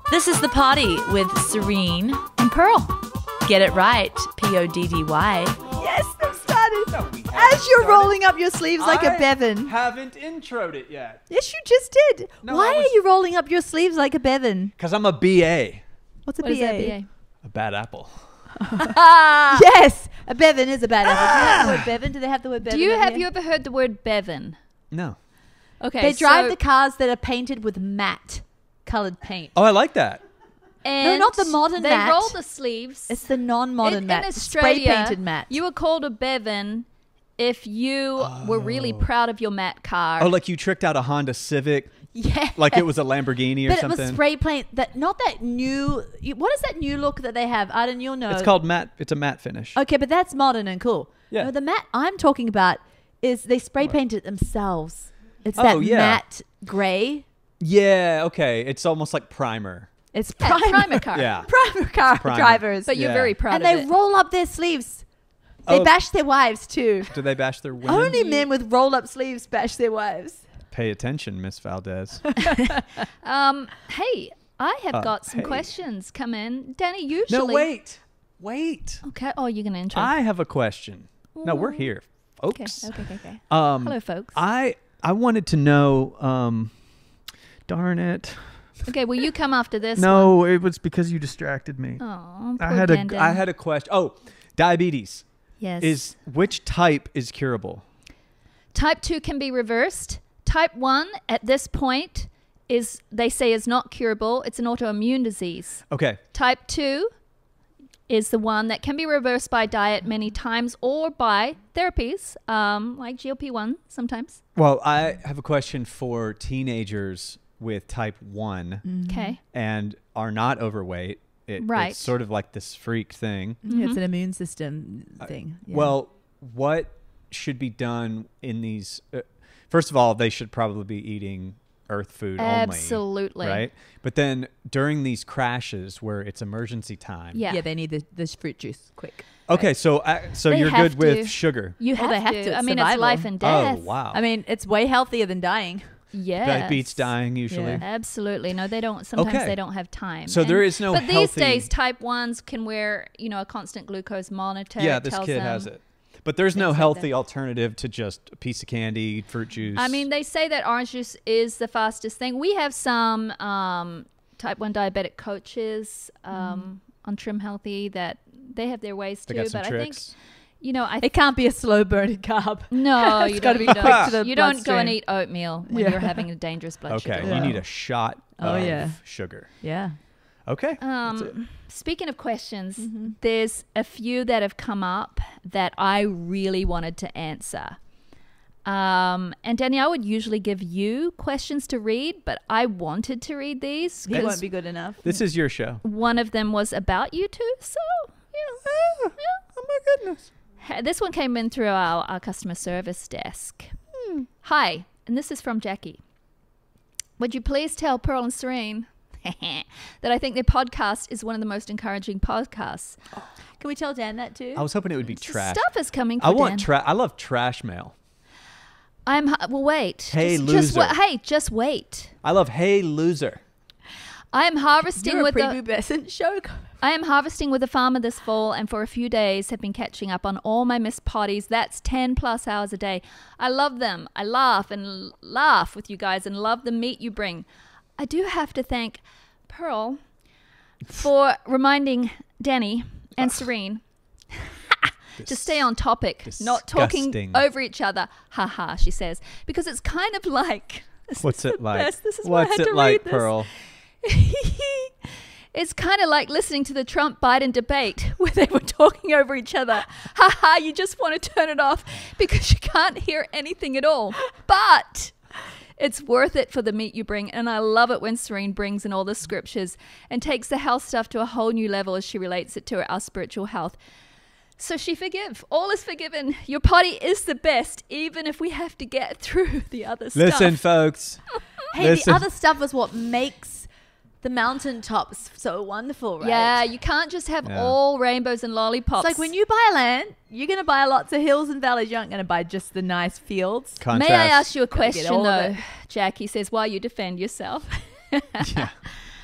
This is The Party with Serene and Pearl. Get it right, Poddy. Yes, they've started. As you're rolling up your sleeves like a Bevan. Haven't introed it yet. Yes, you just did. No, Why are you rolling up your sleeves like a Bevan? Because I'm a BA. What's a What is BA? that, BA? A bad apple. Yes, a Bevan is a bad apple. Do you have the word Bevan? Do they have the word Bevan? Have you ever heard the word Bevan? No. Okay, They drive so- the cars that are painted with matte colored paint. Oh, I like that. And not the modern they matte. roll the sleeves. It's the non-modern in matte, the Australia, spray painted matte. You were called a Bevan if you were really proud of your matte car. Oh, like you tricked out a Honda Civic Yeah, like it was a Lamborghini or but something. it was spray paint. Not that new. What is that new look that they have? Arden, you'll know. It's called matte. It's a matte finish. Okay, but that's modern and cool. Yeah. No, the matte I'm talking about is they spray paint it themselves. It's Oh, that yeah. matte gray. Yeah, okay. It's almost like primer. It's Yeah, primer car. Yeah. primer car Primer. drivers. But you're Yeah. very proud and of they it. roll up their sleeves. They Oh. bash their wives too. Do they bash their women? Only men with rolled up sleeves bash their wives. Pay attention, Miss Valdez. Hey, I have got some hey. questions come in. Danny, usually... No, wait. Wait. Okay. Oh, you're going to intro. I have a question. No, we're here, Okay. folks. Okay. Um, Hello, folks. I wanted to know, darn it. Okay, will you come after this one? No, it was because you distracted me. Oh, I poor had Dan Dan. I had a question. Oh, diabetes. Yes. Which type is curable? Type 2 can be reversed. Type 1 at this point they say is not curable. It's an autoimmune disease. Okay. Type 2 is the one that can be reversed by diet many times or by therapies, like GLP-1 sometimes. Well, I have a question for teenagers with type 1 Okay. and are not overweight. Right. It's sort of like this freak thing. It's an immune system thing. Yeah. Well, what should be done in these? First of all, they should probably be eating earth food Absolutely. only, right? But then during these crashes where it's emergency time, Yeah. they need this fruit juice quick. Okay, so They you're have good with to. sugar. You Well, have, they have to. I It's mean, survival. it's life and death. Oh wow! I mean, it's way healthier than dying. Yes. That beats dying usually. Yeah. Absolutely. No, they don't. Sometimes Okay. they don't have time. So there is no But these healthy- days, type 1s can wear, a constant glucose monitor. Yeah, It this tells kid them- has it. But there's no things like healthy that. alternative to just a piece of candy, fruit juice. I mean, they say that orange juice is the fastest thing. We have some type 1 diabetic coaches on Trim Healthy that they have their ways they too. got some But tricks. I think, It can't be a slow burning carb. no, It's you gotta don't. be you quick don't, to the you don't go and bloodstream. eat oatmeal when Yeah. you're having a dangerous blood Okay, sugar you level. need a shot Oh, of yeah. sugar. Yeah. Okay. That's it. Speaking of questions, there's a few that have come up that I really wanted to answer. And Danny, I would usually give you questions to read, but I wanted to read these He won't because be good enough. This is your show. one of them was about you two. So, Oh my goodness. This one came in through our customer service desk. Hi, and this is from Jackie. Would you please tell Pearl and Serene that I think their podcast is one of the most encouraging podcasts? Can we tell Dan that too? I was hoping it would be trash. Stuff is coming for I want Dan. I love trash mail. Well, wait. Hey, just loser. just wait. I love hey loser. I am harvesting You're a with prepubescent show. I am harvesting with a farmer this fall, and for a few days have been catching up on all my missed potties. That's 10 plus hours a day. I love them. I laugh and laugh with you guys and love the meat you bring. I do have to thank Pearl for reminding Danny and Serene to stay on topic, not talking Disgusting. over each other. Haha, she says, because it's kind of like. What's it like? best. This is why I What's had it to like, read this. Pearl? It's kind of like listening to the Trump-Biden debate where they were talking over each other. Ha, you just want to turn it off because you can't hear anything at all. But it's worth it for the meat you bring. And I love it when Serene brings in all the scriptures and takes the health stuff to a whole new level as she relates it to our spiritual health. So she forgive. All is forgiven. Your potty is the best, even if we have to get through the other stuff. Listen, folks. Hey, Listen. the other stuff is what makes the mountaintops so wonderful, right? Yeah, you can't just have Yeah. all rainbows and lollipops. It's like when you buy land, you're going to buy lots of hills and valleys. You aren't going to buy just the nice fields. Contrast. May I ask you a Gotta get question, all of though? it. Jack, he says, while you defend yourself. Yeah.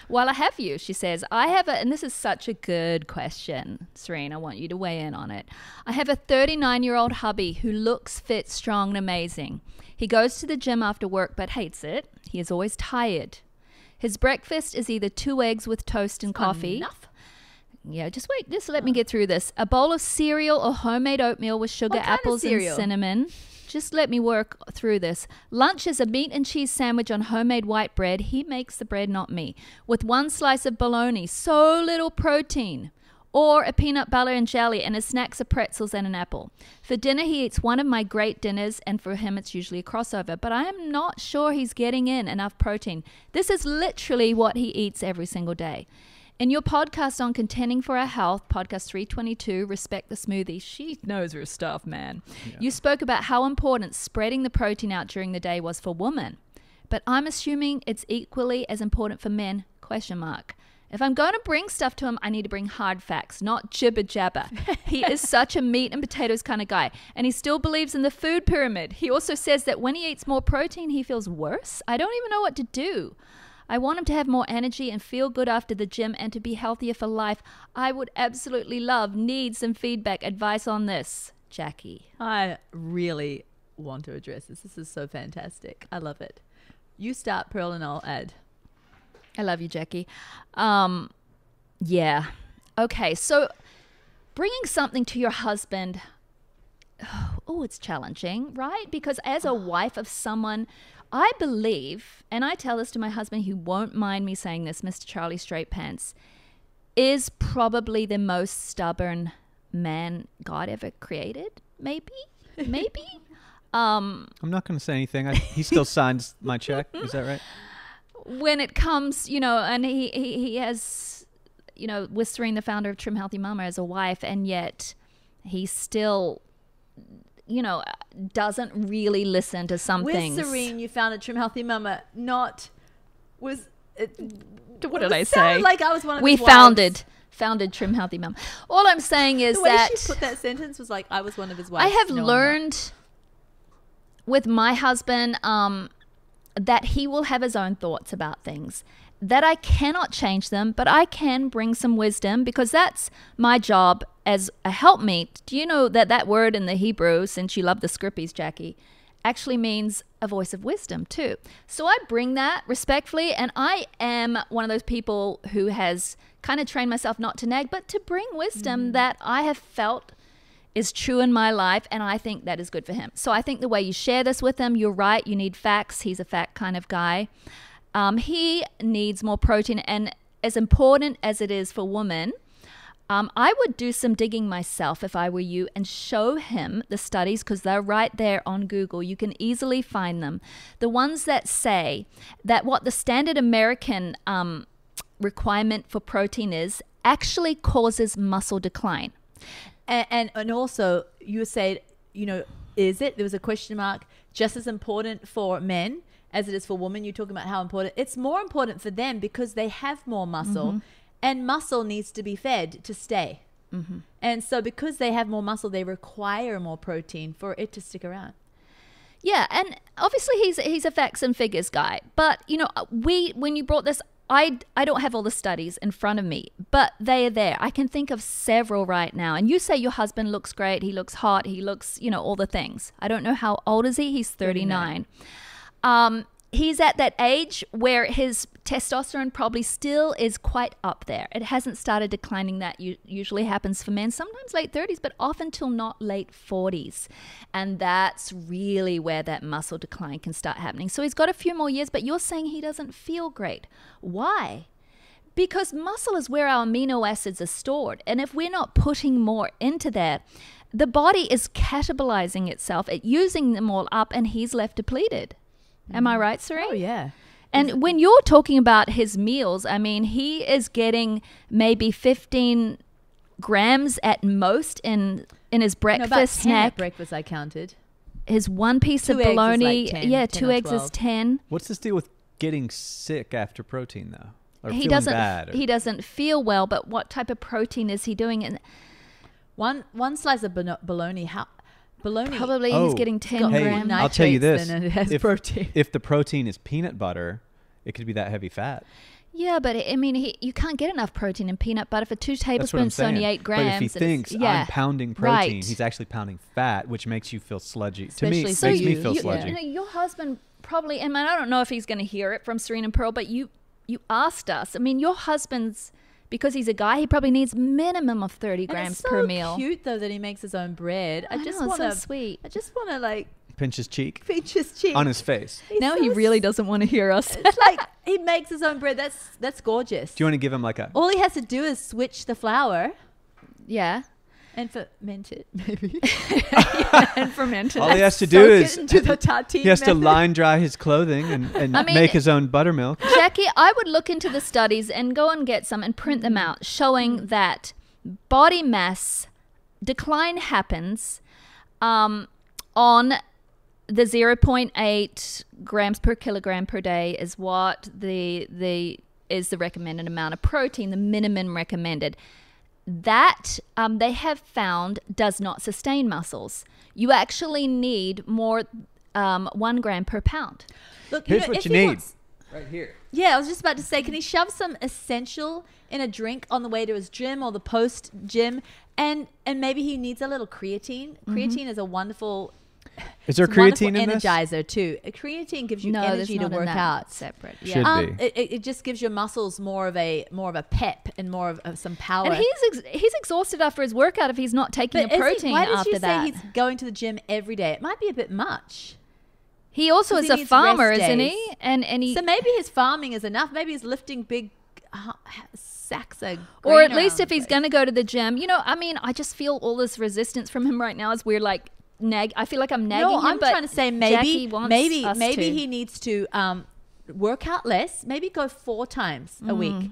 While I have you, she says, and this is such a good question, Serene. I want you to weigh in on it. I have a 39-year-old hubby who looks fit, strong, and amazing. He goes to the gym after work but hates it. He is always tired. His breakfast is either 2 eggs with toast and coffee. Enough. Yeah, just wait. Just let me get through this. A bowl of cereal or homemade oatmeal with sugar, What kind of apples, and cereal? cinnamon. Just let me work through this. Lunch is a meat and cheese sandwich on homemade white bread. He makes the bread, not me. With 1 slice of bologna. So little protein. Or a peanut butter and jelly, and his snacks are pretzels and an apple. For dinner, he eats one of my great dinners, and for him, it's usually a crossover. But I am not sure he's getting in enough protein. This is literally what he eats every single day. In your podcast on Contending for Our Health, podcast 322, Respect the Smoothie, she knows her stuff, man. Yeah. You spoke about how important spreading the protein out during the day was for women. But I'm assuming it's equally as important for men, question mark. If I'm going to bring stuff to him, I need to bring hard facts, not jibber jabber. He is such a meat and potatoes kind of guy, and he still believes in the food pyramid. He also says that when he eats more protein, he feels worse. I don't even know what to do. I want him to have more energy and feel good after the gym and to be healthier for life. I would absolutely need some feedback, advice on this. Jackie. I really want to address this. This is so fantastic. I love it. You start, Pearl, and I'll add. I love you, Jackie. Yeah. Okay, so bringing something to your husband, it's challenging, right? Because as a wife of someone, I believe, and I tell this to my husband, he won't mind me saying this, Mr. Charlie Straight Pants, is probably the most stubborn man God ever created. Maybe? I'm not going to say anything. He still signs my check. Is that right? When it comes, and he has, Whistering, the founder of Trim Healthy Mama, as a wife, and yet he still, doesn't really listen to some With things. Serene, you found a Trim Healthy Mama, not was it. What did I It sounded say? like I was one of We his wives. founded Trim Healthy Mama. All I'm saying is The way that she put that sentence was like I was one of his wives. I have No, I'm not. learned with my husband that he will have his own thoughts about things, that I cannot change them, but I can bring some wisdom because that's my job as a helpmeet. Do you know that word in the Hebrew, since you love the scrippies, Jackie, actually means a voice of wisdom too? So I bring that respectfully, and I am one of those people who has kind of trained myself not to nag, but to bring wisdom that I have felt is true in my life, and I think that is good for him. So I think the way you share this with him, you're right, you need facts. He's a fact kind of guy. He needs more protein, and as important as it is for women, I would do some digging myself if I were you and show him the studies, because they're right there on Google. You can easily find them. The ones that say that what the standard American requirement for protein is actually causes muscle decline. And also you said, is it? There was a question mark. Just as important for men as it is for women. You're talking about how important. It's more important for them because they have more muscle, and muscle needs to be fed to stay. And so because they have more muscle, they require more protein for it to stick around. Yeah, and obviously he's a facts and figures guy. But when you brought this, I don't have all the studies in front of me, but they are there. I can think of several right now. And you say your husband looks great. He looks hot. He looks, all the things. I don't know how old is he? He's 39. He's at that age where his testosterone probably still is quite up there. It hasn't started declining. That usually happens for men, sometimes late 30s, but often till not late 40s. And that's really where that muscle decline can start happening. So he's got a few more years, but you're saying he doesn't feel great. Why? Because muscle is where our amino acids are stored. And if we're not putting more into that, the body is catabolizing itself, using them all up, and he's left depleted. Am I right, Serene? Oh, yeah. And when you're talking about his meals, I mean, he is getting maybe 15 grams at most in his breakfast about 10 snack. at breakfast I counted. His one piece of 2 eggs is bologna, like 10, 10 2 or eggs is 12. 10. What's this deal with getting sick after protein, though? Or He feeling doesn't. bad? Or- He doesn't feel well. But what type of protein is he doing? And One slice of bologna. Bologna. probably Oh, he's getting 10 got grams. more I'll tell you nitrates this: than it has protein. if the protein is peanut butter, it could be that heavy fat. Yeah, but I mean, you can't get enough protein in peanut butter. For 2 That's what I'm tablespoons, saying. only 8 grams. But if he and thinks yeah, I'm pounding protein, right. he's actually pounding fat, which makes you feel sludgy. Especially To me, so makes me you- feel you- sludgy. You know, your husband probably, and I don't know if he's going to hear it from Serene and Pearl, but you asked us. I mean, your husband's, because he's a guy, he probably needs minimum of 30 And grams it's so per meal. cute though that he makes his own bread. I just know, want it's to so sweet. I just want to like Pinch his cheek pinch his cheek on his face. He's Now so he really doesn't want to hear us. It's like he makes his own bread. That's gorgeous. Do you want to give him like a? All he has to do is switch the flour Yeah. and ferment it, maybe. And fermented. All he has to Soak do it is into the tartine he has to method. line dry his clothing and I mean- make his own buttermilk. Jackie, I would look into the studies and go and get some and print them out, showing that body mass decline happens on the 0.8 grams per kilogram per day is what is the recommended amount of protein, the minimum recommended. That they have found does not sustain muscles. You actually need more 1 gram per pound. Look, Here's know, what if you he need. wants- Right here. Yeah, I was just about to say, can he shove some essential in a drink on the way to his gym or the post gym, and maybe he needs a little creatine. Creatine is a wonderful. Is there it's a wonderful creatine in this? energizer too. A creatine gives you No, there's energy to not in work that out. separate. Should Yeah. be. It just gives your muscles more of a pep and more of some power. And he's exhausted after his workout if he's not taking But a is protein why did after you that. say he's going to the gym every day? It might be a bit much. He also 'Cause is he a needs farmer, rest isn't days. he? And he, So maybe his farming is enough. Maybe he's lifting big sacks of or grain at least around if the he's place. going to go to the gym. You know, I mean, I just feel all this resistance from him right now as we're like I feel like I'm nagging No, him. I'm but trying to say Jackie wants us maybe to. he needs to work out less. Maybe go 4 times a week,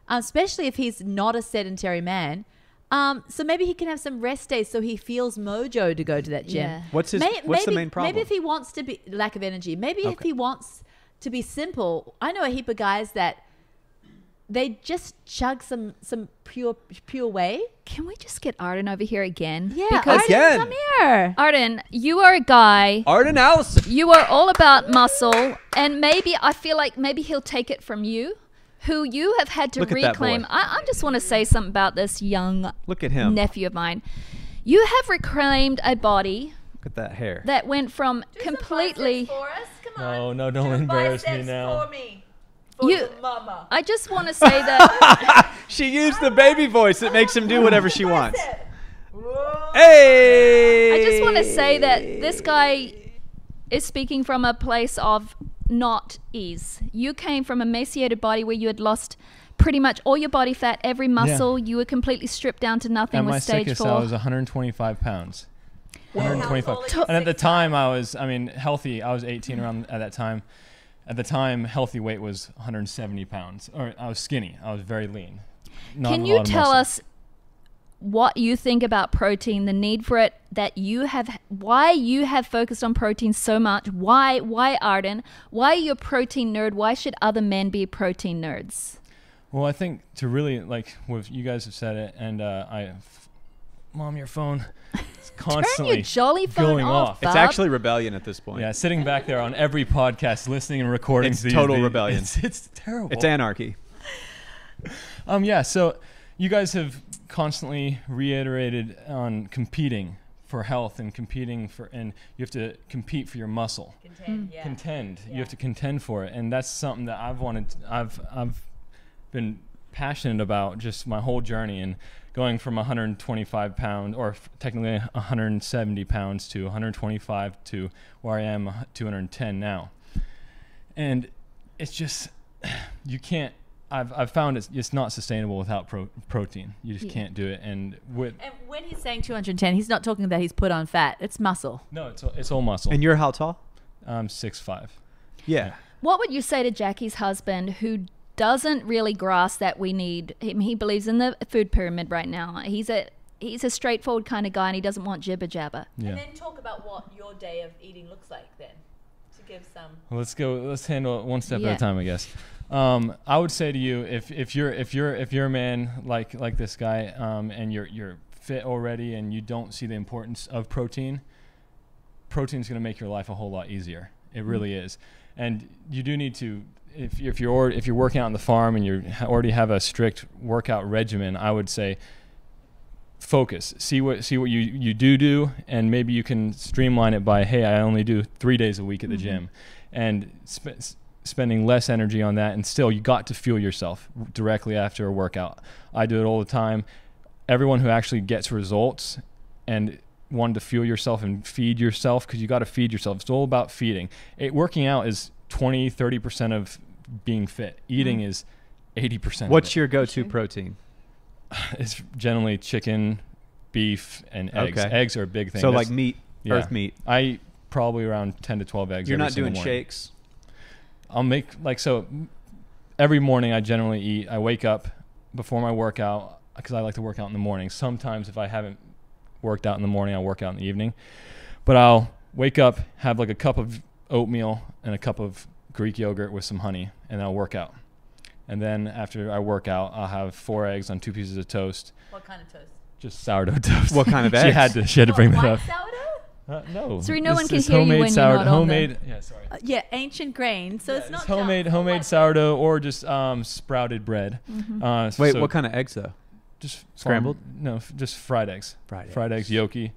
especially if he's not a sedentary man. So maybe he can have some rest days so he feels mojo to go to that gym. Yeah. What's the main problem? Maybe if he wants to be lack of energy. Maybe if he wants to be simple. I know a heap of guys that they just chug some pure whey. Can we just get Arden over here again? Yeah, Because Arden, Again. come here. Arden, you are a guy. Arden Allison. You are all about muscle, and maybe I feel like maybe he'll take it from you, who you have had to Look at that reclaim. boy. I just want to say something about this young Look at him. nephew of mine. You have reclaimed a body Look at that hair. that went from completely. No, don't embarrass me now. You, I just want to say that She used the baby voice that makes him do whatever she wants. Hey! I just want to say that this guy is speaking from a place of not ease. You came from a emaciated body where you had lost pretty much all your body fat, every muscle. You were completely stripped down to nothing At my with stage sickest, 4. I was 125 pounds. 125. And at the time, healthy. I was 18 around at that time. At the time, healthy weight was 170 pounds. Or I was skinny. I was very lean. Not Can a you lot of tell muscle. us what you think about protein, the need for it, why you have focused on protein so much? Why Arden? Why are you a protein nerd? Why should other men be protein nerds? Well, I think to really, you guys have said it, and Mom, your phone is Turn constantly your jolly phone going off. off. It's bub. actually rebellion at this point. Yeah, sitting back there on every podcast, listening and recording. It's total rebellion. It's terrible. It's anarchy. Yeah, so you guys have constantly reiterated on competing for health and and you have to compete for your muscle. Contend. You have to contend for it, and that's something that I've been passionate about just my whole journey, and going from 125 pounds, or technically 170 pounds, to 125 to where I am 210 now. And it's just, you can't, I've found it's not sustainable without protein. You just can't do it. And And when he's saying 210, he's not talking about he's put on fat. It's muscle. no, it's all muscle. And you're how tall? I'm 6'5". Yeah. What would you say to Jackie's husband, who doesn't really grasp that we need him? He believes in the food pyramid right now. He's a straightforward kind of guy, and he doesn't want jibber jabber. Yeah. And then talk about what your day of eating looks like then, to give some. Well, let's handle it one step Yeah. at a time, I guess. I would say to you, if you're a man like this guy, and you're fit already, and you don't see the importance of protein's going to make your life a whole lot easier. It really is. And you do need to, if you're working out on the farm and you already have a strict workout regimen, I would say focus. See what you do, and maybe you can streamline it by, hey, I only do 3 days a week at the gym, and spending less energy on that, and still you got to fuel yourself directly after a workout. I do it all the time. Everyone who actually gets results and wanted to fuel yourself and feed yourself, because you got to feed yourself. It's all about feeding. Working out is 20-30% of being fit. Eating is 80%. What's your go-to protein? It's generally chicken, beef, and eggs. Okay. Eggs are a big thing. So That's- like meat, yeah. earth meat. I eat probably around 10 to 12 eggs. You're every not single doing morning. shakes? I'll make every morning I generally eat. I wake up before my workout because I like to work out in the morning. Sometimes if I haven't worked out in the morning, I'll work out in the evening. But I'll wake up, have like a cup of oatmeal and a cup of Greek yogurt with some honey, and then I'll work out. And then after I work out, I'll have 4 eggs on 2 pieces of toast. What kind of toast? Just sourdough toast. What kind of she eggs? had to bring that up. Sourdough? No. Sorry, no This one can is hear you homemade when you're not on there. homemade. Yeah, sorry. Yeah, ancient grain. So it's not homemade sourdough or just sprouted bread. Wait, so what kind of eggs though? just Scrambled? No, just fried eggs. Fried eggs, yolky.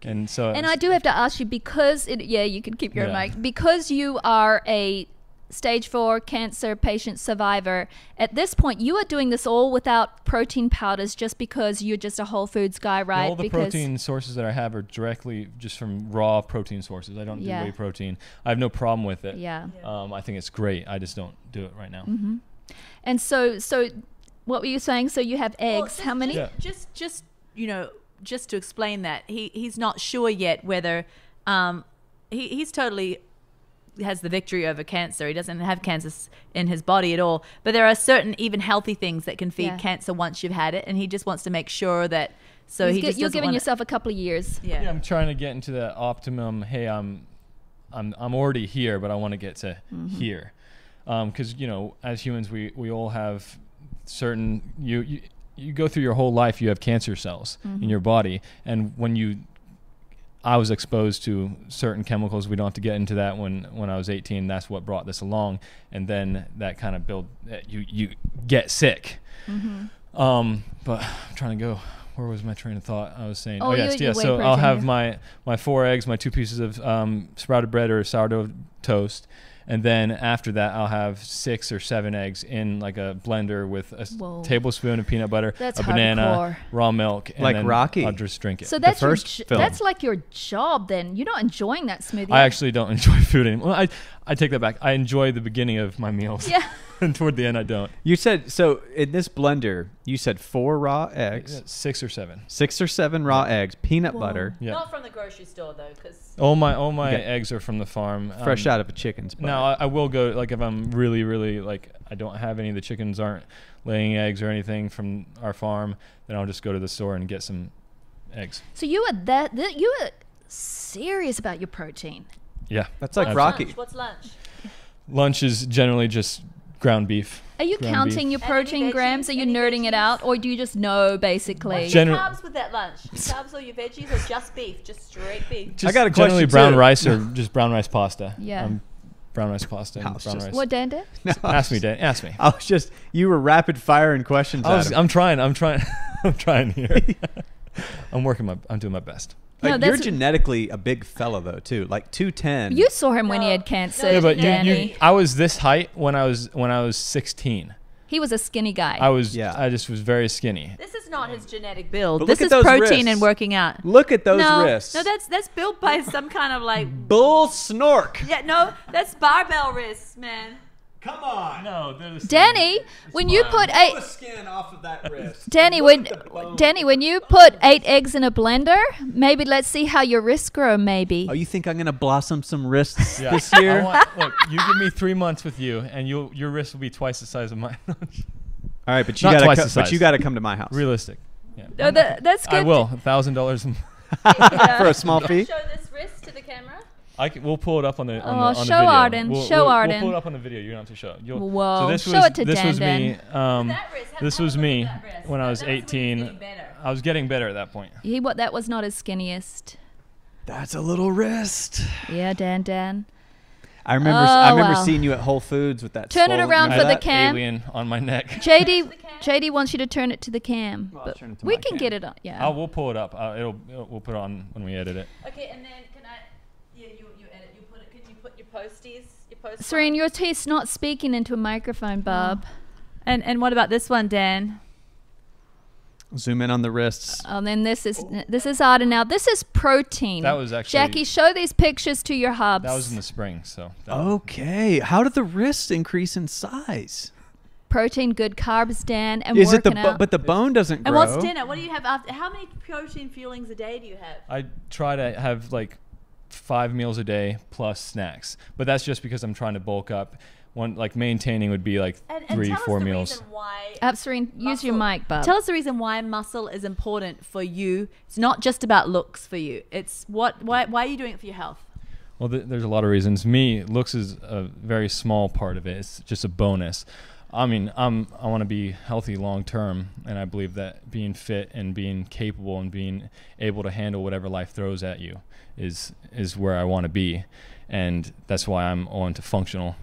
And so And I do have to ask you, because you can keep your Yeah. mic, because you are a stage 4 cancer patient survivor. At this point, you are doing this all without protein powders, just because you're just a whole foods guy, right? all the protein sources that I have are directly just from raw protein sources. I don't do Yeah. whey protein. I have no problem with it. Yeah. I think it's great. I just don't do it right now. And so what were you saying? So you have eggs. How many? Yeah. Just just to explain that he's not sure yet whether he's totally has the victory over cancer. He doesn't have cancer in his body at all, but there are certain even healthy things that can feed Yeah. cancer once you've had it, and he just wants to make sure that. So You're giving yourself a couple of years. Yeah. I'm trying to get into the optimum. Hey, I'm already here, but I want to get to here, because as humans, we all have certain you go through your whole life, you have cancer cells in your body, and I was exposed to certain chemicals. We don't have to get into that. When I was 18, that's what brought this along, and then that kind of you get sick. But I'm trying to go. Where was my train of thought? I was saying, Oh, yes, your whey so I'll protein, have yeah. my 4 eggs, my 2 pieces of sprouted bread or sourdough toast, and then after that I'll have 6 or 7 eggs in like a blender with a Whoa. tablespoon of peanut butter, That's a banana, hardcore. raw milk, and Like then Rocky. I'll just drink it. So that's first film. that's like your job then. You're not enjoying that smoothie. I actually don't enjoy food anymore. Well, I take that back. I enjoy the beginning of my meals. Yeah. And toward the end, I don't. You said, so in this blender, you said 4 raw eggs, 6 or 7. 6 or 7 raw eggs, peanut butter, Yeah. Not from the grocery store though, because All my Okay. eggs are from the farm. fresh out of a chicken's butt. Now I will go, like, if I'm really, really, like, I don't have any of the chickens aren't laying eggs or anything from our farm, then I'll just go to the store and get some eggs. So you are you are serious about your protein. Yeah. That's like What's Rocky. What's lunch? Lunch is generally just ground beef. Are you Ground counting beef. your protein Any grams? Are veggies? you Any nerding it veggies? out, or do you just know basically? What's Gen- your General- carbs with that lunch? Carbs or your veggies or just beef? Just straight beef? Just I got a generally question, brown too. rice or just brown rice pasta. Yeah. Brown rice pasta I and was brown just- rice. What, Dan did? No, Ask me, Dan. Ask me. I was just, you were rapid firing questions at him. I'm trying. I'm trying here. I'm doing my best. No, You're that's- genetically a big fella though too, like 210. You saw him when he No. had cancer. Yeah, but Danny. I was this height when I was 16. He was a skinny guy. I just was very skinny. This is not his genetic build. But This look is at those protein wrists. and working out. Look at those no, wrists. no, that's built by some kind of like bull snork. yeah, no, that's barbell wrists, man. Come on. No, there's Danny, when you put Pull the eight, skin off of that wrist. Danny, when you put 8 eggs in a blender, maybe let's see how your wrists grow. Maybe. Oh, you think I'm gonna blossom some wrists Yeah. this year? Look, you give me 3 months with you, and your wrist will be twice the size of mine. All right, but Not you twice gotta, the but size. you gotta come to my house Realistic. Yeah. Oh, that's good. I will. $1,000. for a small fee. Show this wrist to the camera. We'll pull it up on the Oh, on the show video. Arden, We'll, show we'll, Arden. We'll pull it up on the video. You don't have to show. Whoa, So this show was, it to this Dan, was me. That wrist. This have was a look me at that wrist. when I was That when he 18. getting better. I was getting better at that point. That was not his skinniest. That's a little wrist. Yeah, Dan. I remember. Oh, I remember wow. seeing you at Whole Foods with that. Turn it swollen- around remember for the that? cam. Alien on my neck. JD wants you to turn it to the cam. I'll But turn it to we my can cam. get it on. Yeah. We'll pull it up. We'll put it on when we edit it. Okay, and then can I? Yeah, you edit. You put it. Can you put your posties? Your post. Serene, your teeth's not speaking into a microphone, Bob. And what about this one, Dan? Zoom in on the wrists. And then this is Arden now. This is protein. That was actually- Jackie, show these pictures to your hubs. That was in the spring, so. Okay. How did the wrists increase in size? Protein, good carbs, Dan, and Is it working the out. but the bone doesn't And grow? what's dinner? What do you have after? How many protein fuelings a day do you have? I try to have like 5 meals a day plus snacks, but that's just because I'm trying to bulk up. One like maintaining would be like And 3, tell us 4 the meals. reason why. Serene, use your muscle- mic, Bob. Tell us the reason why muscle is important for you. It's not just about looks for you. It's why are you doing it for your health? Well, there's a lot of reasons. Looks is a very small part of it. It's just a bonus. I mean, I want to be healthy long term, and I believe that being fit and being capable and being able to handle whatever life throws at you is where I want to be, and that's why I'm on to functional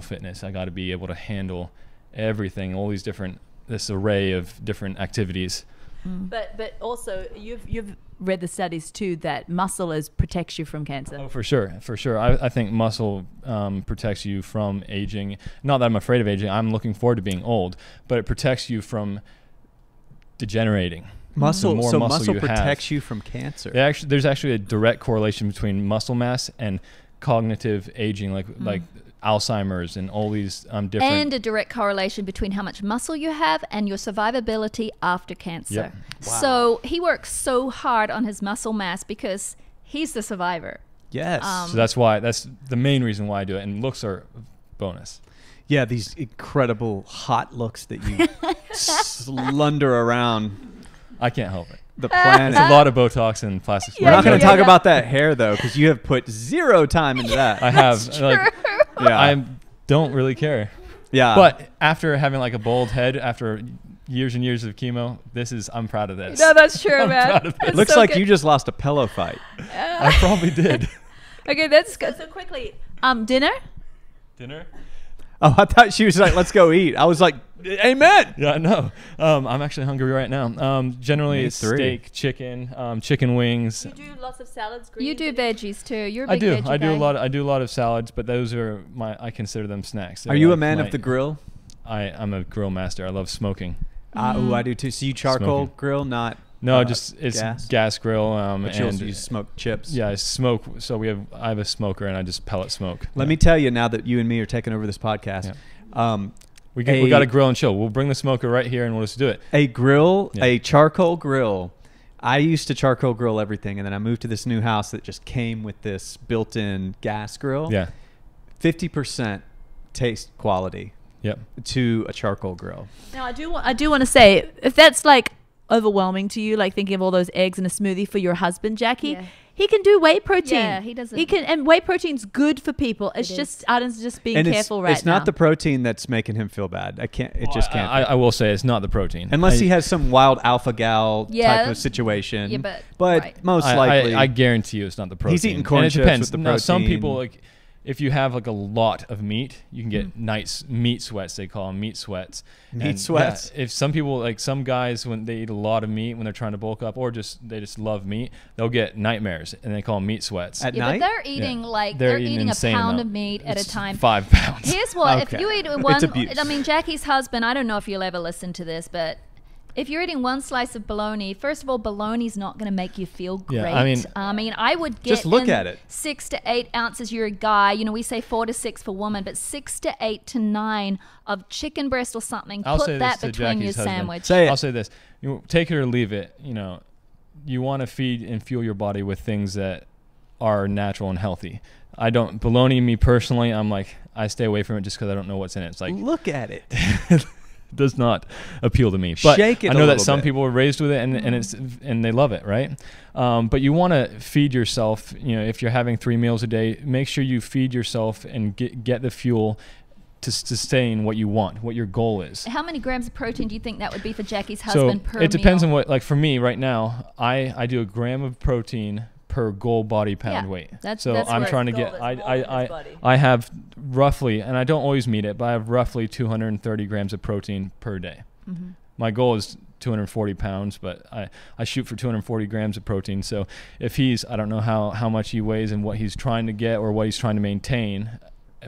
fitness. I got to be able to handle everything, all these this array of different activities. But also you've read the studies too that muscle protects you from cancer. Oh, for sure. I think muscle protects you from aging. Not that I'm afraid of aging. I'm looking forward to being old, but it protects you from degenerating. Muscle. The more So muscle muscle you have. protects you from cancer. There's actually a direct correlation between muscle mass and cognitive aging, like Alzheimer's and all these different. and a direct correlation between how much muscle you have and your survivability after cancer. Yep. So he works so hard on his muscle mass because he's the survivor. Yes. So that's the main reason why I do it, and looks are a bonus. Yeah, these incredible hot looks that you slunder around I can't help it. the planet. It's a lot of Botox and plastic We're not surgery. going to talk about that hair though, because you have put zero time into that. I have like Yeah. I don't really care. Yeah. But after having like a bald head after years and years of chemo, I'm proud of this. No, that's true, I'm man. proud of It's looks so like good. you just lost a pillow fight. I probably did. Okay, that's good. So quickly, dinner? Dinner? Oh, I thought she was like, "Let's go eat." I was like, "Amen." Yeah, no. I'm actually hungry right now. Generally, Me it's three. steak, chicken wings. You do lots of salads, greens. You do veggies too. You're a I big do. veggie I do guy. a lot. I do a lot of salads, but those are I consider them snacks. Are They're you a like man my- of the grill? I'm a grill master. I love smoking. Ooh, I do too. So you charcoal Smoking. grill, not No, it's gas? gas grill. But you And also use smoked chips. yeah, I smoke. So I have a smoker, and I just pellet smoke. Let me tell you now that you and me are taking over this podcast. We got to grill and chill. We'll bring the smoker right here, and we'll just do it. A grill, Yeah. a charcoal grill. I used to charcoal grill everything, and then I moved to this new house that just came with this built-in gas grill. Yeah. 50% taste quality Yep. to a charcoal grill. Now I do want to say, if that's like overwhelming to you, like thinking of all those eggs in a smoothie for your husband, Jackie, Yeah. he can do whey protein. Yeah, he doesn't- He can, and whey protein's good for people. It's It just Arden's just being And careful right now. it's not the protein that's making him feel bad. I can't. It just can't. I will say it's not the protein. Unless he has some wild alpha gal Yeah. type of situation. Yeah, but- right. most likely, I guarantee you it's not the protein. He's eating corn And it chips depends. with the Now, some protein. people like if you have like a lot of meat, you can get nice meat sweats. They call them meat sweats. Meat And, sweats? Yeah, if some people like some guys when they eat a lot of meat when they're trying to bulk up or they just love meat, they'll get nightmares and they call them meat sweats. At Yeah, night? but they're eating Yeah. they're eating eating a insane pound amount. of meat at a It's time. 5 pounds. Here's what: Okay. if you eat It's one, abuse. I mean, Jackie's husband. I don't know if you'll ever listen to this, but if you're eating one slice of bologna, first of all, bologna's not going to make you feel great. Yeah, I mean, I would get Just look in at it. 6 to 8 ounces. You're a guy. You know, we say 4 to 6 for women, but 6 to 8 to 9 of chicken breast or something. I'll Put say that this to between your Jackie's husband. sandwich. Say it. I'll say this: take it or leave it. You want to feed and fuel your body with things that are natural and healthy. I don't bologna. Me personally, I'm like I stay away from it just because I don't know what's in it. It's like Look at it. does not appeal to me. But Shake it I a know that little some bit. people were raised with it and they love it, right? But you want to feed yourself. If you're having 3 meals a day, make sure you feed yourself and get the fuel to sustain what you want, what your goal is. How many grams of protein do you think that would be for Jackie's husband per it depends meal? on what. Like for me right now, I do a gram of protein per goal body pound Yeah, weight. that's so where I'm it's trying to goal get. is more than his body. I have roughly, and I don't always meet it, but I have roughly 230 grams of protein per day. Mm-hmm. My goal is 240 pounds, but I shoot for 240 grams of protein. So if I don't know how much he weighs and what he's trying to get or what he's trying to maintain.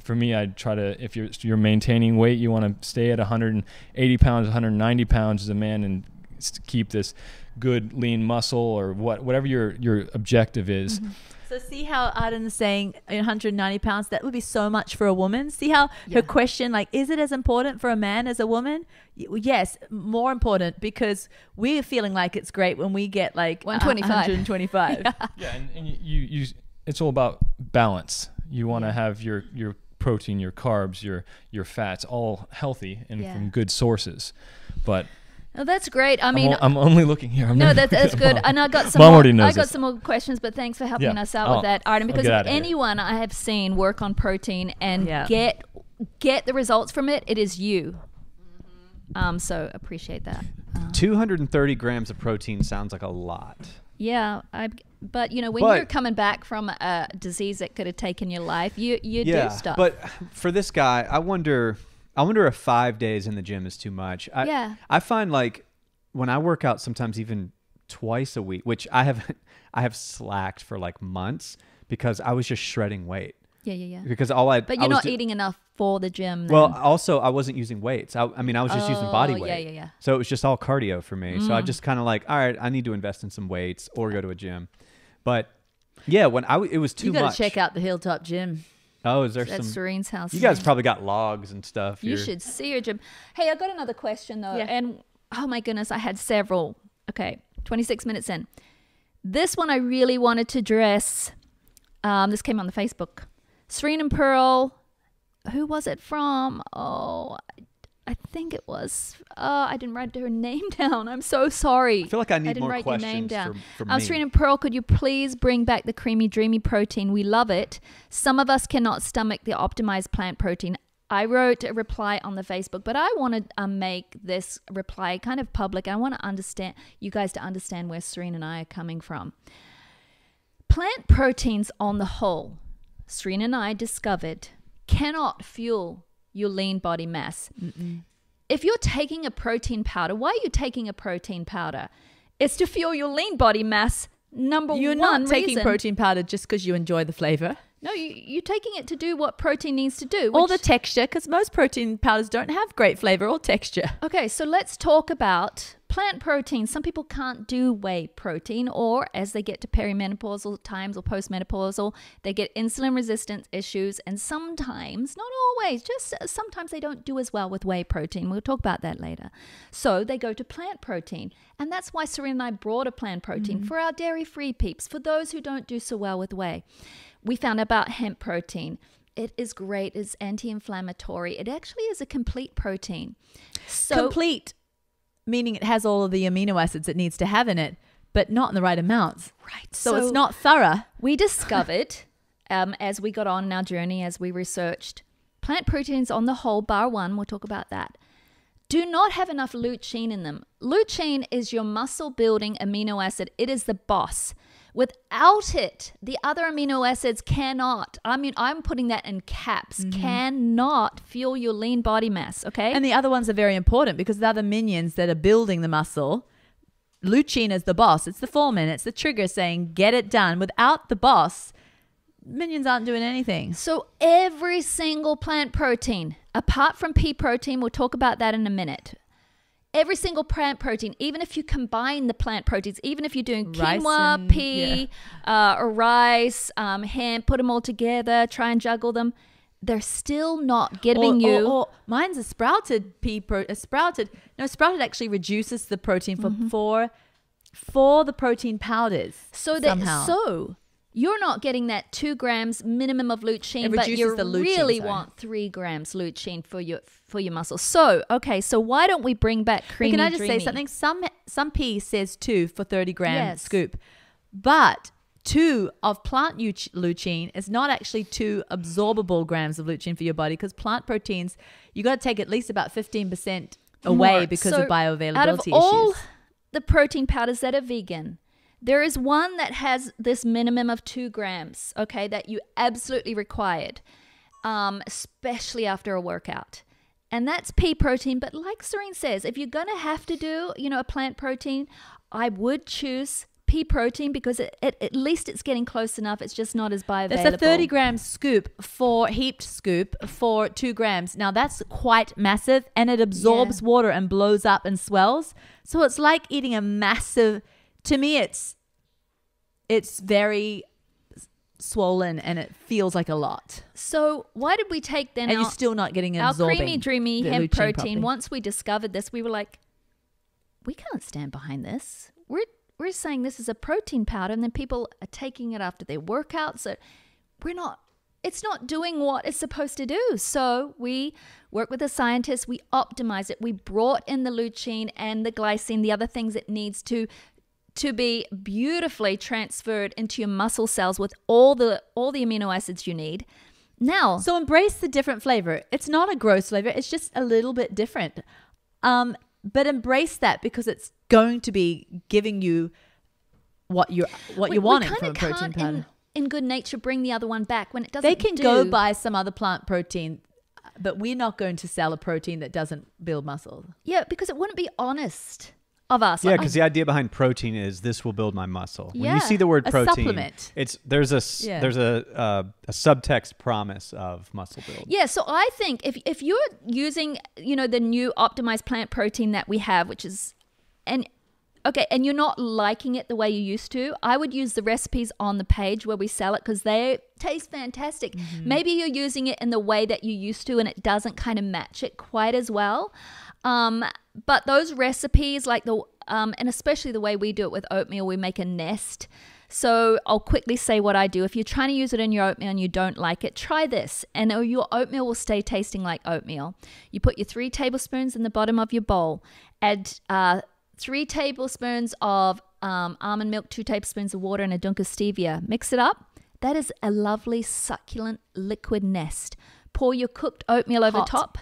For me, I'd try to, if you're maintaining weight, you want to stay at 180 pounds, 190 pounds as a man and keep this good lean muscle or whatever your objective is. Mm-hmm. So see how Arden's saying 190 pounds, that would be so much for a woman. See how her question, like, is it as important for a man as a woman? Yes, more important, because we're feeling like it's great when we get like 125. 125. Yeah, and you it's all about balance. You want to have your protein, your carbs, your fats all healthy and from good sources. But Oh, that's great. I mean, I'm only looking here. no, that's good. And I got some. Mom more, already knows I got this. some more questions, but thanks for helping Yeah. us out with that, Arden. Because get if out of here. anyone I have seen work on protein and Yeah. get the results from it, it is you. So appreciate that. 230 grams of protein sounds like a lot. Yeah, but you know, when But- you're coming back from a disease that could have taken your life, you do stuff. But for this guy, I wonder if 5 days in the gym is too much. I find like when I work out sometimes even twice a week, which I have slacked for like months because I was just shredding weight. Yeah. Because But you're not eating enough for the gym. Well, then. also I wasn't using weights. I mean, I was just using body weight. Yeah. So it was just all cardio for me. So I just kind of like, all right, I need to invest in some weights or go to a gym. But yeah, when it was too You got much. to check out the Hilltop Gym. Oh, is there At some? Serene's house. You guys probably got logs and stuff. You should see your gym. Hey, I got another question though. Yeah. And oh my goodness, I had several. Okay, 26 minutes in. This one I really wanted to address. This came on the Facebook. Serene and Pearl. Who was it from? Oh, I think it was. I didn't write her name down. I'm so sorry. I feel like I need didn't more write your name questions down. from me. Serene and Pearl, could you please bring back the creamy, dreamy protein? We love it. Some of us cannot stomach the optimized plant protein. I wrote a reply on the Facebook, but I want to make this reply kind of public. I want to understand you guys to understand where Serene and I are coming from. Plant proteins on the whole, Serene and I discovered, cannot fuel your lean body mass. If you're taking a protein powder, why are you taking a protein powder? It's to fuel your lean body mass. You're not taking protein powder just because you enjoy the flavor. No, you're taking it to do what protein needs to do. Or the texture, because most protein powders don't have great flavor or texture. Okay, so let's talk about plant protein. Some people can't do whey protein, or as they get to perimenopausal times or postmenopausal, they get insulin resistance issues, and sometimes, not always, just sometimes they don't do as well with whey protein. We'll talk about that later. So they go to plant protein, and that's why Serene and I brought a plant protein for our dairy-free peeps, for those who don't do so well with whey. We found about hemp protein. It is great. It's anti-inflammatory. It actually is a complete protein. So Complete, meaning it has all of the amino acids it needs to have in it, but not in the right amounts. right. So it's not thorough. We discovered, as we got on in our journey, as we researched, plant proteins on the whole, bar one, we'll talk about that, do not have enough lutein in them. Lutein is your muscle-building amino acid. It is the boss. Without it, the other amino acids cannot, I mean, I'm putting that in caps, cannot fuel your lean body mass, okay? And the other ones are very important because the other minions that are building the muscle, lutein is the boss. It's the foreman. It's the trigger saying, get it done. Without the boss, minions aren't doing anything. So every single plant protein, apart from pea protein, we'll talk about that in a minute. Every single plant protein, even if you combine the plant proteins, even if you're doing Rice quinoa, and- pea, or rice, hemp, put them all together, try and juggle them, they're still not giving you. Or mine's a sprouted pea sprouted actually reduces the protein for the protein powders. So somehow. so you're not getting that 2 grams minimum of lutein, It but reduces you the lutein, really sorry. want 3 grams lutein for your muscle. So okay, so why don't we bring back But creamy? can I just dreamy? say something? Some pea says 2 for 30 gram Yes. scoop, but 2 of plant lutein is not actually 2 absorbable grams of lutein for your body because plant proteins, you got to take at least about 15% away More. because So of bioavailability out of all issues. the protein powders that are vegan, There is one that has this minimum of 2 grams, okay, that you absolutely required, especially after a workout. And that's pea protein. But like Serene says, if you're going to have to do, a plant protein, I would choose pea protein because at least it's getting close enough. It's just not as bioavailable. That's a 30-gram heaped scoop for 2 grams. Now that's quite massive, and it absorbs water and blows up and swells. So it's like eating a massive. To me, it's very swollen and it feels like a lot. So why did we take then? And you're still not getting our absorbing creamy, dreamy the hemp lutein protein. properly. Once we discovered this, we were like, we can't stand behind this. We're saying this is a protein powder, and then people are taking it after their workout. So it's not doing what it's supposed to do. So we work with the scientists. We optimize it. We brought in the lutein and the glycine, the other things it needs to be beautifully transferred into your muscle cells with all the amino acids you need. Now, so embrace the different flavor. It's not a gross flavor. It's just a little bit different. But embrace that because it's going to be giving you what you're wanting from a protein powder. In good nature, bring the other one back when it doesn't. They can go buy some other plant protein, but we're not going to sell a protein that doesn't build muscle. Yeah, because it wouldn't be honest of us. Yeah, because the idea behind protein is this will build my muscle. When you see the word a protein, supplement. there's a subtext promise of muscle build. Yeah, so I think if you're using the new optimized plant protein that we have, which is and you're not liking it the way you used to, I would use the recipes on the page where we sell it because they taste fantastic. Mm-hmm. Maybe you're using it in the way that you used to and it doesn't kind of match it quite as well. But those recipes, like and especially the way we do it with oatmeal, we make a nest. So I'll quickly say what I do. If you're trying to use it in your oatmeal and you don't like it, try this. And your oatmeal will stay tasting like oatmeal. You put your 3 tablespoons in the bottom of your bowl. Add 3 tablespoons of almond milk, 2 tablespoons of water, and a dunk of stevia. Mix it up. That is a lovely, succulent liquid nest. Pour your cooked oatmeal over top.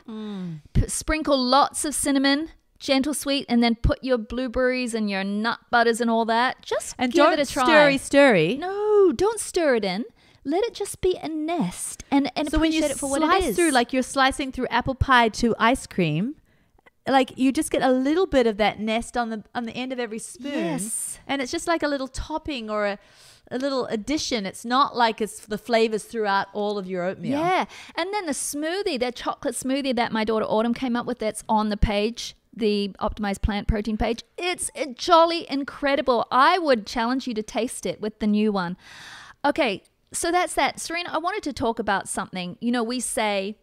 Sprinkle lots of cinnamon, gentle sweet, and then put your blueberries and your nut butters and all that. Just give it a try. Stirry. No, don't stir it in. Let it just be a nest and so when you appreciate it for what it is. Through, like you're slicing through apple pie to ice cream, like you just get a little bit of that nest on the end of every spoon. Yes. And it's just like a little topping or a little addition. It's not like it's the flavors throughout all of your oatmeal. Yeah. And then the smoothie, that chocolate smoothie that my daughter Autumn came up with, that's on the page, the optimized plant protein page. It's jolly incredible. I would challenge you to taste it with the new one. Okay. So that's that. Serena, I wanted to talk about something. We say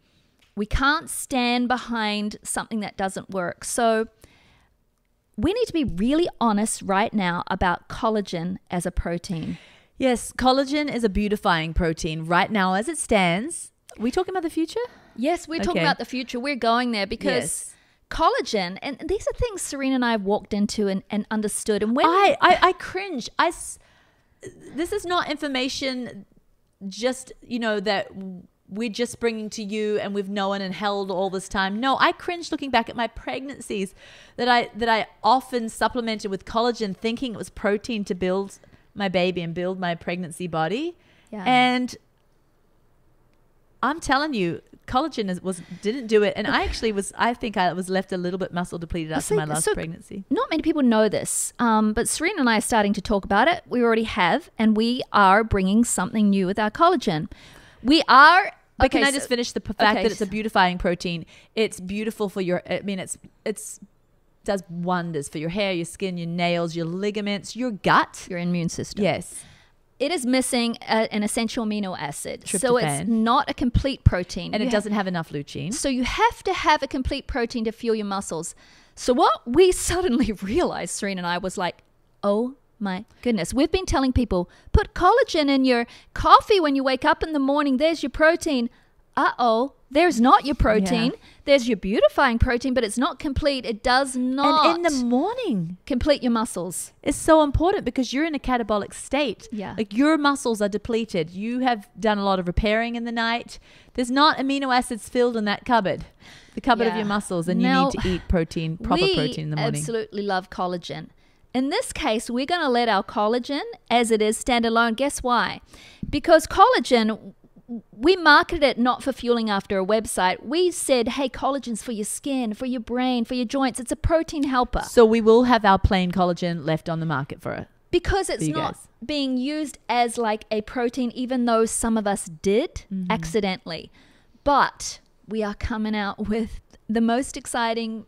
we can't stand behind something that doesn't work. So we need to be really honest right now about collagen as a protein. Yes, collagen is a beautifying protein right now as it stands. Are we talking about the future? Yes, we're talking about the future. We're going there because collagen, and these are things Serena and I have walked into and understood. And when I cringe. This is not information just, that we're just bringing to you and we've known and held all this time. No, I cringe looking back at my pregnancies that I often supplemented with collagen thinking it was protein to build my baby and build my pregnancy body. Yeah. And I'm telling you, collagen didn't do it. And I think I was left a little bit muscle depleted after my last pregnancy. Not many people know this, but Serena and I are starting to talk about it. We already have, and we are bringing something new with our collagen. We are... But can I just finish the fact that it's a beautifying protein? It's beautiful for it's does wonders for your hair, your skin, your nails, your ligaments, your gut. Your immune system. Yes. It is missing an essential amino acid. Tryptophan. So it's not a complete protein. And it doesn't have enough lutein. So you have to have a complete protein to fuel your muscles. So what we suddenly realized, Serena and I, was like, oh my goodness. We've been telling people, put collagen in your coffee when you wake up in the morning. There's your protein. There's not your protein. Yeah. There's your beautifying protein, but it's not complete. It does not. And in the morning, complete your muscles. It's so important because you're in a catabolic state. Yeah. Like your muscles are depleted. You have done a lot of repairing in the night. There's not amino acids filled in that cupboard, the cupboard of your muscles, and you need to eat proper protein in the morning. We absolutely love collagen. in this case, we're going to let our collagen, as it is, stand alone. Guess why? Because collagen, we marketed it not for fueling after a website. We said, hey, collagen's for your skin, for your brain, for your joints. It's a protein helper. So we will have our plain collagen left on the market for it. Because it's not being used as like a protein, even though some of us did accidentally. But we are coming out with the most exciting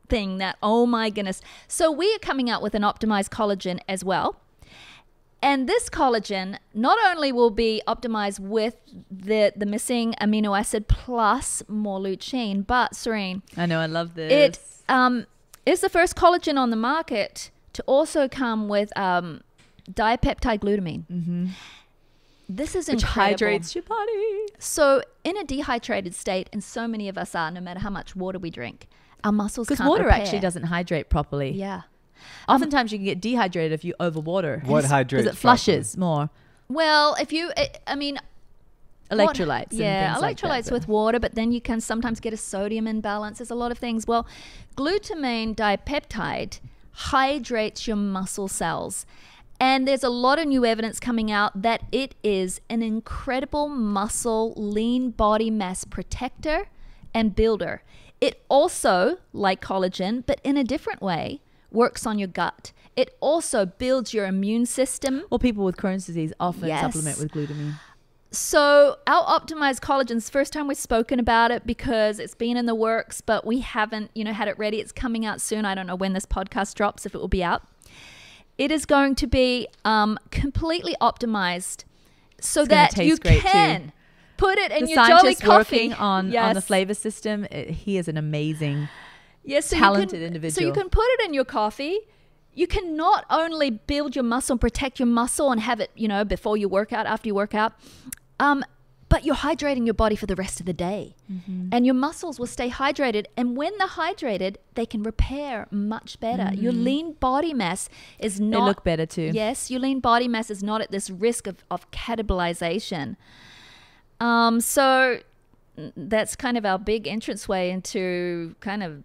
thing that, oh my goodness. So we are coming out with an optimized collagen as well. And this collagen not only will be optimized with the missing amino acid plus more lutein, but Serene. I know, I love this. It is the first collagen on the market to also come with dipeptide glutamine. This is Which incredible. hydrates your body. So in a dehydrated state, and so many of us are, no matter how much water we drink, our muscles can't Because water repair. actually doesn't hydrate properly. Yeah. Oftentimes you can get dehydrated if you overwater. What hydrates? Because it flushes more. Well, if you, I mean, Electrolytes. Yeah, and things electrolytes like that, with water, but then you can sometimes get a sodium imbalance. There's a lot of things. Well, glutamine dipeptide hydrates your muscle cells. And there's a lot of new evidence coming out that it is an incredible muscle lean body mass protector and builder. It also, like collagen, but in a different way, works on your gut. It also builds your immune system. Or people with Crohn's disease often Yes. supplement with glutamine. So our optimized collagen's first time we've spoken about it because it's been in the works, but we haven't, had it ready. It's coming out soon. I don't know when this podcast drops, if it will be out. It is going to be completely optimized so that you can put it in your Jolly scientist coffee. working on the flavor system, he is an amazing, talented individual. So you can put it in your coffee. You can not only build your muscle and protect your muscle and have it, before you work out, after you work out, but you're hydrating your body for the rest of the day. And your muscles will stay hydrated. And when they're hydrated, they can repair much better. Your lean body mass is not... They look better too. Yes, your lean body mass is not at this risk of catabolization. So that's kind of our big entranceway into kind of...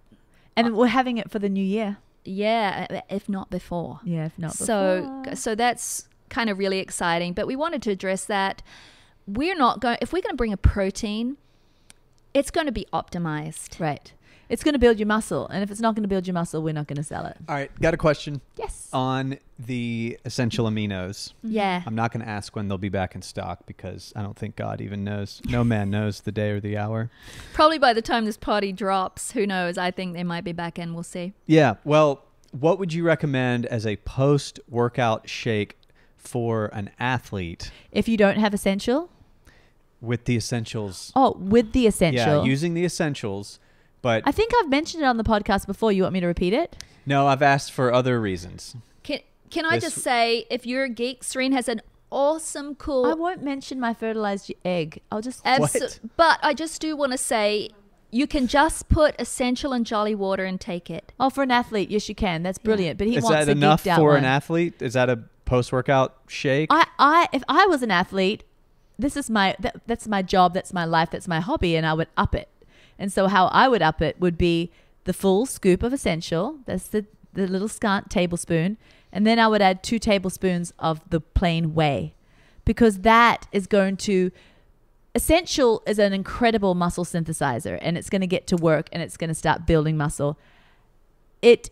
And we're having it for the new year. Yeah, if not before. Yeah, if not before. So that's kind of really exciting. But we wanted to address that. We're not going... If we're going to bring a protein, it's going to be optimized. Right. It's going to build your muscle. And if it's not going to build your muscle, we're not going to sell it. All right. Got a question. Yes. On the essential aminos. Yeah. I'm not going to ask when they'll be back in stock because I don't think God even knows. No man knows the day or the hour. Probably by the time this party drops, who knows? I think they might be back in. We'll see. Yeah. Well, what would you recommend as a post-workout shake for an athlete? If you don't have essential? With the essentials. Oh, with the essential. Yeah, using the essentials. But I think I've mentioned it on the podcast before. You want me to repeat it? No, I've asked for other reasons. Can I just say, if you're a geek, Serene has an awesome, cool... I won't mention my fertilized egg. I'll just... What? But I just do want to say, you can just put essential and Jolly water and take it. Oh, for an athlete, yes, you can. That's brilliant. But he Is wants that a enough geeked out for one. an athlete? Is that a post-workout shake? If I was an athlete, this is that's my job, that's my life, that's my hobby, and I would up it. And so how I would up it would be the full scoop of essential. That's the little scant tablespoon. And then I would add 2 tablespoons of the plain whey, because that is going to... Essential is an incredible muscle synthesizer, and it's going to get to work and it's going to start building muscle. It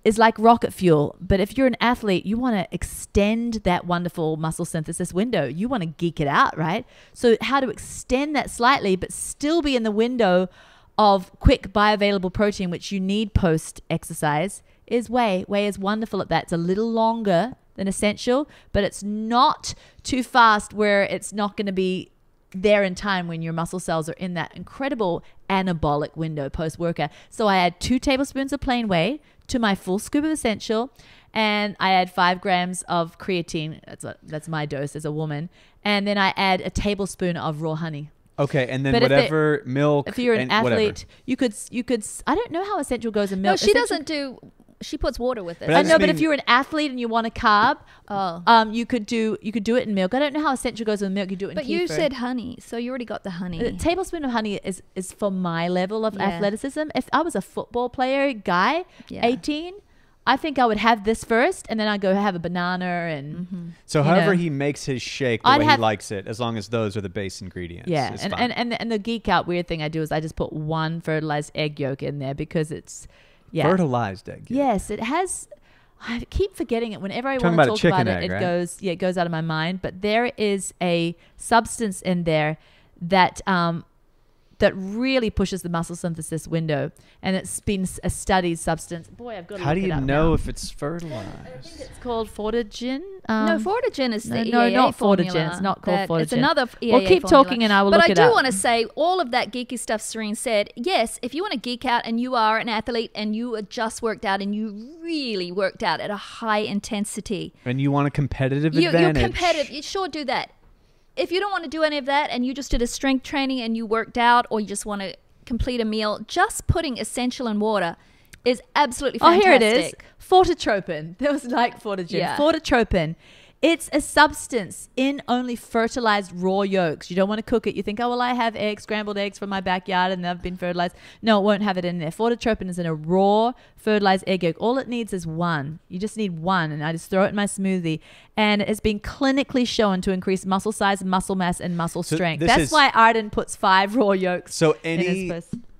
is like rocket fuel, but if you're an athlete, you want to extend that wonderful muscle synthesis window. You want to geek it out, right? So how to extend that slightly but still be in the window of quick bioavailable protein, which you need post-exercise, is whey. Whey is wonderful at that. It's a little longer than essential, but it's not too fast where it's not going to be there in time when your muscle cells are in that incredible anabolic window post-workout. So I add 2 tablespoons of plain whey to my full scoop of essential, and I add 5 grams of creatine. That's my dose as a woman. And then I add a tablespoon of raw honey. Okay, and then But whatever milk. If you're an athlete, whatever. you could. I don't know how essential goes in milk. No, she Essential- doesn't do... She puts water with it. But I just know, but mean- if you're an athlete and you want a carb, you could do it in milk. I don't know how essential goes with milk. You do it in But kefir. you said honey, so you already got the honey. A tablespoon of honey is for my level of Yeah. athleticism. If I was a football player guy, Yeah. 18, I think I would have this first, and then I'd go have a banana and. So however he makes his shake the way he likes it, as long as those are the base ingredients. Yeah, and the geek out weird thing I do is I just put one fertilized egg yolk in there because it's fertilized egg yolk. Yes, it has. I keep forgetting it whenever I want to talk about it. It goes out of my mind. But there is a substance in there that that really pushes the muscle synthesis window, and it's been a studied substance. Boy, I've got to How look do it you up know now. if it's fertilized? I think it's called Fortigen. No, Fortigen is the no, EAA not formula. Fortigen. It's not called Fortigen. It's another EAA Well, keep formula. talking and I will look it up. But I do want to say all of that geeky stuff Serene said. Yes, if you want to geek out and you are an athlete and you are just worked out and you really worked out at a high intensity. And you want a competitive advantage. You're competitive. You sure do that. If you don't want to do any of that and you just did a strength training and you worked out, or you just want to complete a meal, just putting essential in water is absolutely fantastic. Oh, here it is. Fortitropin. That was like Fortigen. Yeah. Fortitropin. It's a substance in only fertilized raw yolks. You don't want to cook it. You think, oh, well, I have scrambled eggs from my backyard and they've been fertilized. No, it won't have it in there. Fortitropin is in a raw fertilized egg yolk. All it needs is one. You just need one. And I just throw it in my smoothie. And it's been clinically shown to increase muscle size, muscle mass, and muscle strength. That's why Arden puts 5 raw yolks. So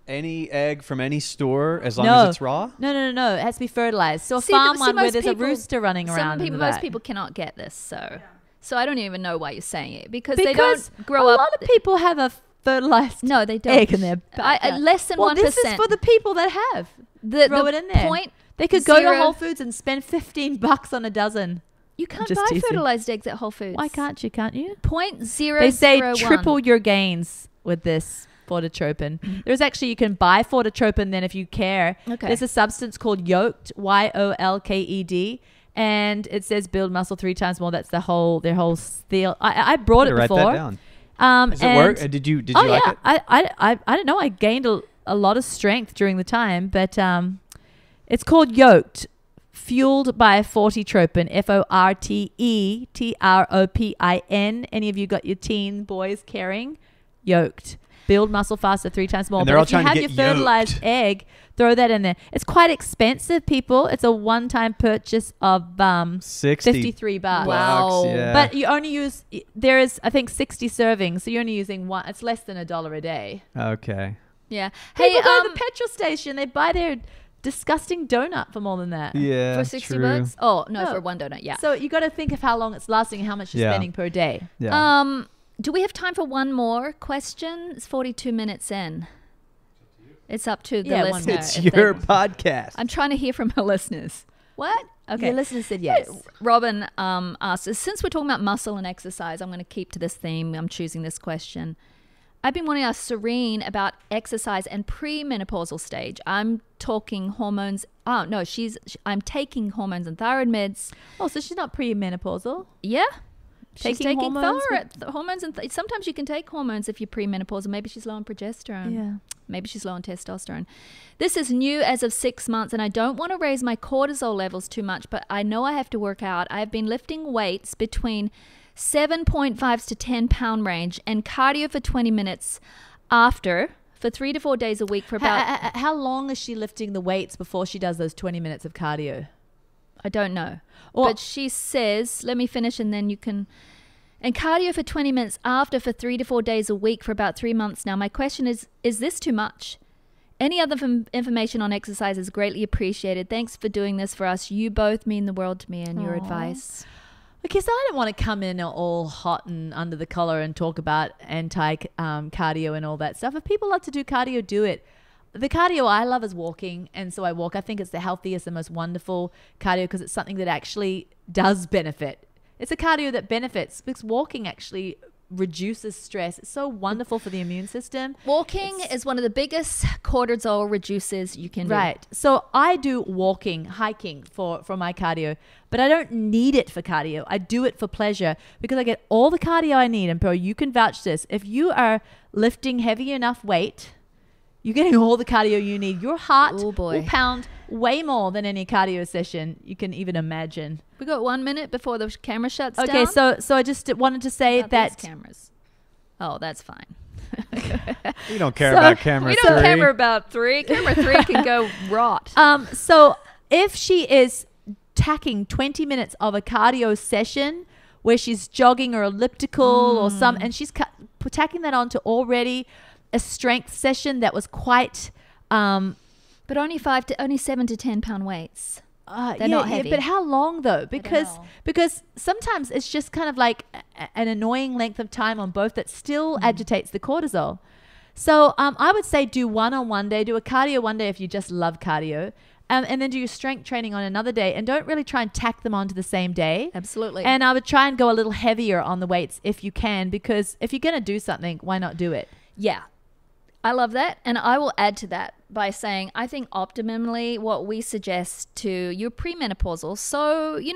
any egg from any store, as long as it's raw? No. It has to be fertilized. So a farm one where there's a rooster running around. Most people cannot get this. So I don't even know why you're saying it. Because they don't grow up. A lot of people have a fertilized they don't. egg in their less than 1%. This is for the people that have. Throw it in there. They could go to Whole Foods and spend $15 on a dozen. You can't buy fertilized eggs at Whole Foods. Why can't you? Can't you? 0.001. They say triple your gains with this Fortitropin. There's actually, you can buy Fortitropin then if you care. Okay. There's a substance called Yoked, YOLKED, and it says build muscle 3 times more. That's their whole steal. I brought it before. Write that down. Does it work? Did you like it? I don't know. I gained a lot of strength during the time, but it's called Yoked. Fueled by Fortitropin, FORTETROPIN. Any of you got your teen boys carrying? Yoked. Build muscle faster 3 times more. And they're all if you trying to have get your fertilized egg, throw that in there. It's quite expensive, people. It's a one-time purchase of $53. Wow. Yeah. But you only use, there is, I think, 60 servings, so you're only using one. It's less than $1 a day. Okay. Yeah. People go to the petrol station. They buy their disgusting donut for more than that. Yeah. For $60? Oh, no, for one donut, yeah. So you got to think of how long it's lasting and how much you're spending per day. Yeah. Do we have time for one more question? It's 42 minutes in. It's up to the listener. It's your podcast. I'm trying to hear from our listeners. What? Okay. Your listener said yes. Robin asked, since we're talking about muscle and exercise, I'm going to keep to this theme. I'm choosing this question. I've been wanting to ask Serene about exercise and premenopausal stage. I'm talking hormones. Oh, no, I'm taking hormones and thyroid meds. Oh, so she's not premenopausal? Yeah. She's taking hormones hormones and sometimes you can take hormones if you're premenopausal. Maybe she's low on progesterone. Yeah. Maybe she's low on testosterone. This is new as of 6 months, and I don't want to raise my cortisol levels too much, but I know I have to work out. I've been lifting weights between 7.5 to 10 pound range and cardio for 20 minutes for 3 to 4 days a week for about... How long is she lifting the weights before she does those 20 minutes of cardio? I don't know. But she says, let me finish and then you can... And cardio for 20 minutes after for 3 to 4 days a week for about 3 months now. My question is this too much? Any other information on exercise is greatly appreciated. Thanks for doing this for us. You both mean the world to me and your advice. Okay, so I don't want to come in all hot and under the collar and talk about anti-cardio and all that stuff. If people love to do cardio, do it. The cardio I love is walking, and so I walk. I think it's the healthiest and most wonderful cardio because it's something that actually does benefit. It's a cardio that benefits because walking actually reduces stress. It's so wonderful for the immune system. Walking is one of the biggest cortisol reducers you can do. Right. So I do hiking for my cardio, but I don't need it for cardio. I do it for pleasure because I get all the cardio I need. And Pearl, you can vouch this. If you are lifting heavy enough weight, you're getting all the cardio you need. Your heart will pound way more than any cardio session you can even imagine. We got 1 minute before the camera shuts down. Okay, so I just wanted to say that these cameras. Oh, that's fine. We don't care about camera 3. We don't care about 3. Camera 3 can go rot. So if she is tacking 20 minutes of a cardio session where she's jogging or elliptical or and she's tacking that onto already a strength session that was quite but only 7 to 10 pound weights. They're not heavy. But how long though? Because sometimes it's just kind of like an annoying length of time on both that still agitates the cortisol. So I would say do one on one day, do a cardio one day if you just love cardio, and then do your strength training on another day, and don't really try and tack them onto the same day. Absolutely. And I would try and go a little heavier on the weights if you can, because if you're going to do something, why not do it? Yeah. I love that. And I will add to that by saying, I think optimally what we suggest to your premenopausal. So, you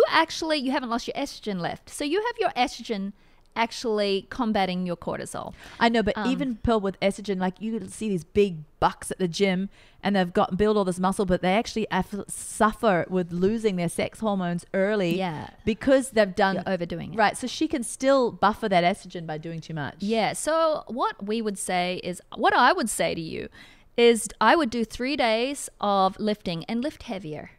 haven't lost your estrogen left. So you have your estrogen actually combating your cortisol. I know, but even people with estrogen, like you see these big bucks at the gym and they've build all this muscle, but they actually suffer with losing their sex hormones early because they've done overdoing it. Right. So she can still buffer that estrogen by doing too much. Yeah. So what I would say to you is I would do 3 days of lifting and lift heavier.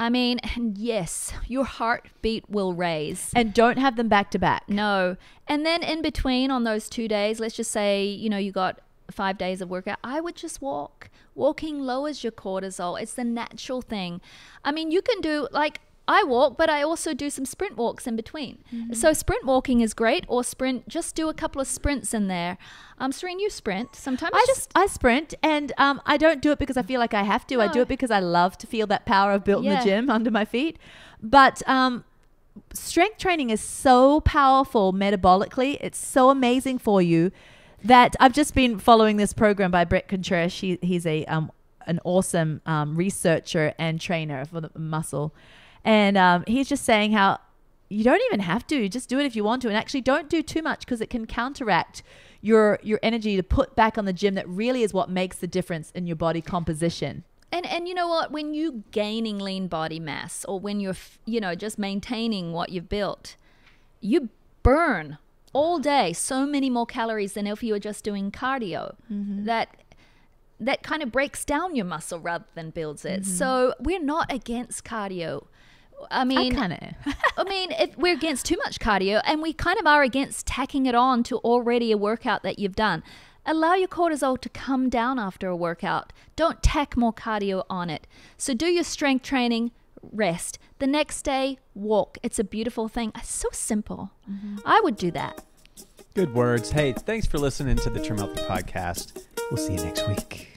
I mean, and yes, your heartbeat will raise. And don't have them back to back. No. And then in between on those 2 days, let's just say, you got 5 days of workout, I would just walk. Walking lowers your cortisol. It's the natural thing. I mean, you can do, like, I walk, but I also do some sprint walks in between. Mm-hmm. So sprint walking is great, or just do a couple of sprints in there. Serene, you sprint sometimes? I sprint, and I don't do it because I feel like I have to. No. I do it because I love to feel that power I've built in the gym under my feet. But strength training is so powerful metabolically. It's so amazing for you that I've just been following this program by Brett Contreras. He's an awesome researcher and trainer for the muscle. And he's just saying how you don't even have to. You just do it if you want to. And actually don't do too much because it can counteract your energy to put back on the gym. That really is what makes the difference in your body composition. And you know what? When you gaining lean body mass, or when you're, just maintaining what you've built, you burn all day so many more calories than if you were just doing cardio. Mm-hmm. That kind of breaks down your muscle rather than builds it. Mm-hmm. So we're not against cardio. I mean, if we're against too much cardio, and we kind of are against tacking it on to already a workout that you've done. Allow your cortisol to come down after a workout. Don't tack more cardio on it. So do your strength training, rest. The next day, walk. It's a beautiful thing. It's so simple. Mm-hmm. I would do that. Good words. Hey, thanks for listening to the Trim Healthy Podcast. We'll see you next week.